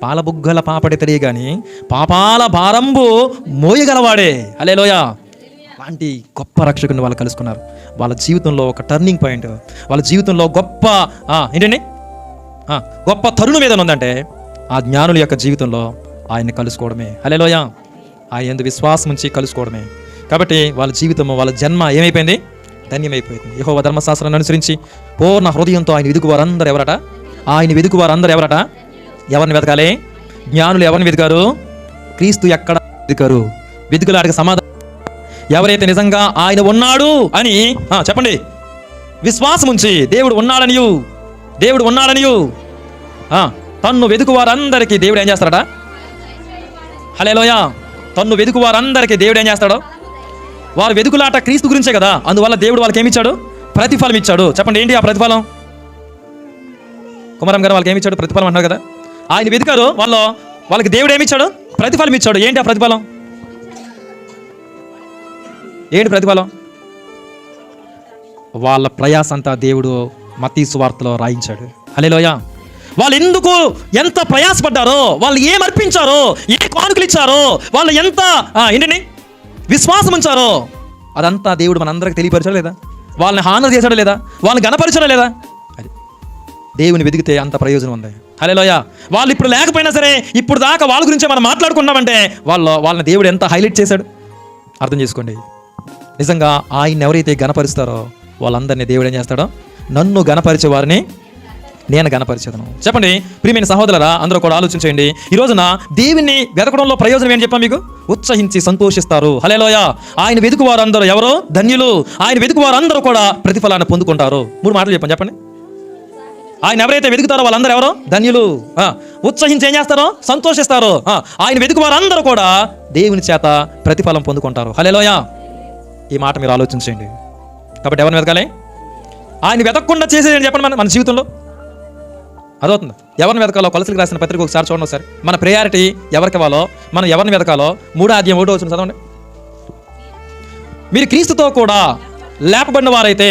పాలబుగ్గల పాపడితడే గాని పాపాల భారంబు మోయగలవాడే. హల్లెలూయా. అలాంటి గొప్ప రక్షకుని వాళ్ళు కలుసుకున్నారు. వాళ్ళ జీవితంలో ఒక టర్నింగ్ పాయింట్, వాళ్ళ జీవితంలో గొప్ప ఏంటండి గొప్ప తరుణం ఏదైనా ఉందంటే ఆ జ్ఞానుల యొక్క జీవితంలో ఆయన్ని కలుసుకోవడమే. హల్లెలూయా. ఆయన యందు విశ్వాసం ఉంచి కలుసుకోవడమే. కాబట్టి వాళ్ళ జీవితం, వాళ్ళ జన్మ ఏమైపోయింది? ధన్యమైపోయింది. యెహోవా ధర్మశాస్త్రాన్ని అనుసరించి పూర్ణ హృదయంతో ఆయన వెతుకు వారందరూ ఎవరట? ఆయన వెతుకు వారందరూ ఎవరట? ఎవరిని వెతకాలి? జ్ఞానులు ఎవరిని వెతికారు? క్రీస్తు ఎక్కడ వెతికారు? వెతుకులాడికి సమాధానం ఎవరైతే నిజంగా ఆయన ఉన్నాడు అని చెప్పండి, విశ్వాసం ఉంచి దేవుడు ఉన్నాడనియు తన్ను వెతుకు వారందరికీ దేవుడు ఏం చేస్తాడట? హల్లెలూయా. తన్ను వెతుకు వారందరికీ దేవుడు ఏం చేస్తాడు? వారు వెతుకులాట క్రీస్తు గురించే కదా, అందువల్ల దేవుడు వాళ్ళకి ఏమి ఇచ్చాడు? ప్రతిఫలం ఇచ్చాడు. చెప్పండి, ఏంటి ఆ ప్రతిఫలం? కుమారం గారు వాళ్ళకి ఏమి ఇచ్చాడు? ప్రతిఫలం అంటారు కదా. ఆయన వెతికారు, వాళ్ళకి దేవుడు ఏమి ఇచ్చాడు? ప్రతిఫలం ఇచ్చాడు. ఏంటి ఆ ప్రతిఫలం? ఏంటి ప్రతిఫలం? వాళ్ళ ప్రయాస అంతా దేవుడు మత్తయి సువార్తలో రాయించాడు. హల్లెలూయా. వాళ్ళు ఎందుకు ఎంత ప్రయాసపడ్డారో, వాళ్ళు ఏం అర్పించారో, ఏ కానుకలు ఇచ్చారో, వాళ్ళు ఎంత ఏంటండి విశ్వాసం ఉంచారో అదంతా దేవుడు మనందరికి తెలియపరచాడు లేదా? వాళ్ళని హానర్ చేశాడా లేదా? వాళ్ళని గణపరచాడా లేదా? అది దేవుని వెతికితే అంత ప్రయోజనం ఉంది. హల్లెలూయా. వాళ్ళు ఇప్పుడు లేకపోయినా సరే, ఇప్పుడు దాకా వాళ్ళ గురించే మనం మాట్లాడుకున్నామంటే వాళ్ళని దేవుడు ఎంత హైలైట్ చేశాడు అర్థం చేసుకోండి. నిజంగా ఆయన్ని ఎవరైతే గణపరుస్తారో వాళ్ళందరినీ దేవుడు ఏం చేస్తాడో? నన్ను గణపరిచే వారిని నేను గణపరిచేదను. చెప్పండి ప్రియమైన సహోదరులారా, అందరూ కూడా ఆలోచించండి. ఈ రోజున దేవుని వెతకడంలో ప్రయోజనం ఏం చెప్పాం మీకు? ఉత్సహించి సంతోషిస్తారు. హల్లెలూయా. ఆయన వెతుకు వారందరూ ఎవరో? ధన్యులు. ఆయన వెతుకు వారందరూ కూడా ప్రతిఫలాన్ని పొందుకుంటారు. 3 మాటలు చెప్పండి. ఆయన ఎవరైతే వెతుకుతారో వాళ్ళందరూ ఎవరో? ధన్యులు. ఉత్సహించి ఏం చేస్తారో? సంతోషిస్తారు. ఆయన వెతుకు వారందరూ కూడా దేవుని చేత ప్రతిఫలం పొందుకుంటారు. హల్లెలూయా. ఈ మాట మీరు ఆలోచించండి. కాబట్టి ఎవరిని వెతకాలి? ఆయన వెతకకుండా చేసేది చెప్పండి. మన జీవితంలో అదవుతుంది. ఎవరిని వెతకాలో కొలసలకు రాసిన పత్రిక ఒకసారి చూడండి. ఒకసారి మన ప్రయారిటీ ఎవరికి ఇవ్వాలో, మనం ఎవరిని వెతకాలో 3:1 చదవండి. మీరు క్రీస్తుతో కూడా లేపబడిన వారైతే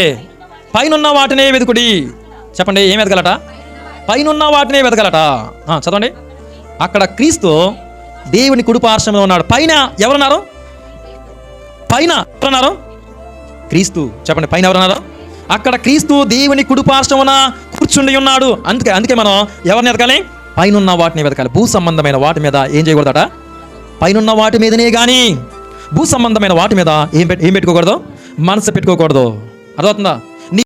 పైనున్న వాటినే వెతుకుడి. చెప్పండి, ఏం వెతకాలట? పైనున్న వాటినే వెతకాలట. చదవండి. అక్కడ క్రీస్తు దేవుని కుడి పార్శ్వంలో ఉన్నాడు. పైన ఎవరున్నారు? పైన ఎవరున్నారు? క్రీస్తు. చెప్పండి, పైన ఎవరున్నారు? అక్కడ క్రీస్తు దేవుని కుడి పార్శ్వమున కూర్చుండి ఉన్నాడు. అందుకే మనం ఎవరిని వెతకాలి? పైనున్న వాటిని వెతకాలి. భూ సంబంధమైన వాటి మీద ఏం చేయకూడదట? పైనున్న వాటి మీదనే కానీ భూ సంబంధమైన వాటి మీద ఏం పెట్టుకోకూడదు? మనసు పెట్టుకోకూడదు. అర్థమవుతుందా?